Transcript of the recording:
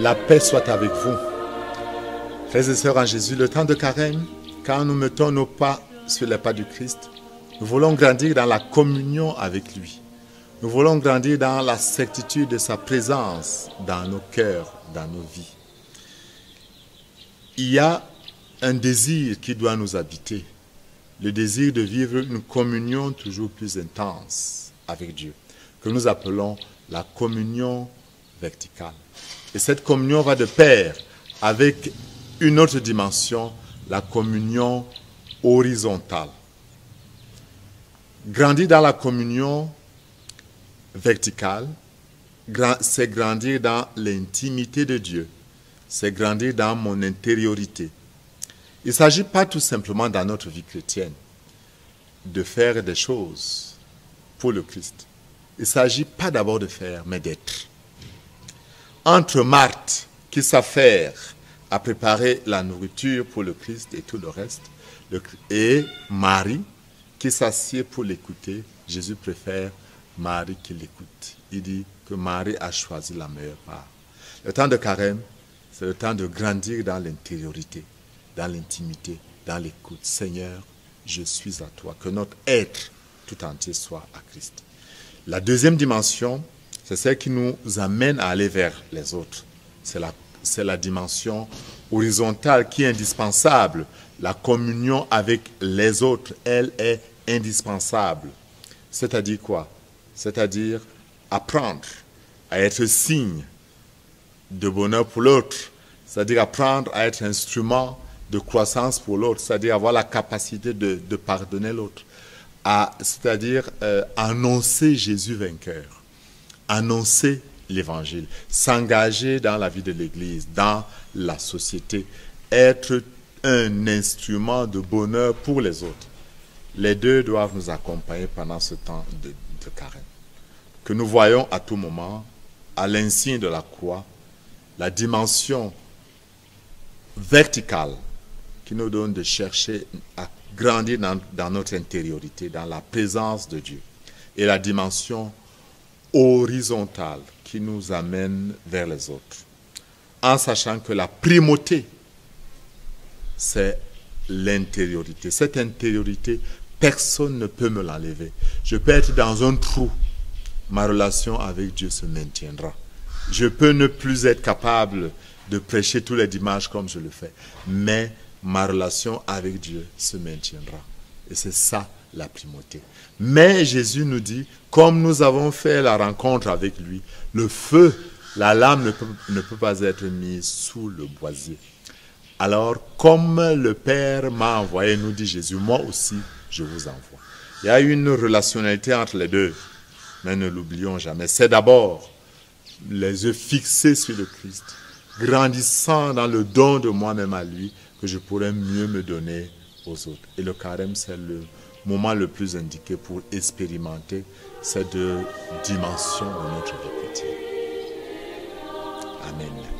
La paix soit avec vous. Frères et sœurs en Jésus, le temps de carême, quand nous mettons nos pas sur les pas du Christ, nous voulons grandir dans la communion avec lui. Nous voulons grandir dans la certitude de sa présence dans nos cœurs, dans nos vies. Il y a un désir qui doit nous habiter, le désir de vivre une communion toujours plus intense avec Dieu, que nous appelons la communion verticale. Et cette communion va de pair avec une autre dimension, la communion horizontale. Grandir dans la communion verticale, c'est grandir dans l'intimité de Dieu, c'est grandir dans mon intériorité. Il ne s'agit pas tout simplement dans notre vie chrétienne de faire des choses pour le Christ. Il ne s'agit pas d'abord de faire, mais d'être. Entre Marthe, qui s'affaire à préparer la nourriture pour le Christ et tout le reste, et Marie, qui s'assied pour l'écouter, Jésus préfère Marie qui l'écoute. Il dit que Marie a choisi la meilleure part. Le temps de carême, c'est le temps de grandir dans l'intériorité, dans l'intimité, dans l'écoute. Seigneur, je suis à toi. Que notre être tout entier soit à Christ. La deuxième dimension, c'est celle qui nous amène à aller vers les autres. C'est la dimension horizontale qui est indispensable. La communion avec les autres, elle est indispensable. C'est-à-dire quoi? C'est-à-dire apprendre à être signe de bonheur pour l'autre. C'est-à-dire apprendre à être instrument de croissance pour l'autre. C'est-à-dire avoir la capacité de pardonner l'autre. C'est-à-dire annoncer Jésus vainqueur. Annoncer l'évangile, s'engager dans la vie de l'Église, dans la société, être un instrument de bonheur pour les autres. Les deux doivent nous accompagner pendant ce temps de carême. Que nous voyons à tout moment, à l'insigne de la croix, la dimension verticale qui nous donne de chercher à grandir dans notre intériorité, dans la présence de Dieu, et la dimension horizontale qui nous amène vers les autres, en sachant que la primauté, c'est l'intériorité. Cette intériorité, personne ne peut me l'enlever. Je peux être dans un trou, ma relation avec Dieu se maintiendra. Je peux ne plus être capable de prêcher tous les dimanches comme je le fais, mais ma relation avec Dieu se maintiendra. Et c'est ça la primauté. Mais Jésus nous dit, comme nous avons fait la rencontre avec lui, le feu, la lame ne peut pas être mise sous le boisier. Alors, comme le Père m'a envoyé, nous dit Jésus, moi aussi, je vous envoie. Il y a une relationnalité entre les deux, mais ne l'oublions jamais. C'est d'abord les yeux fixés sur le Christ, grandissant dans le don de moi-même à lui, que je pourrais mieux me donner aux autres. Et le carême, c'est le moment le plus indiqué pour expérimenter ces deux dimensions de notre vie chrétienne. Amen.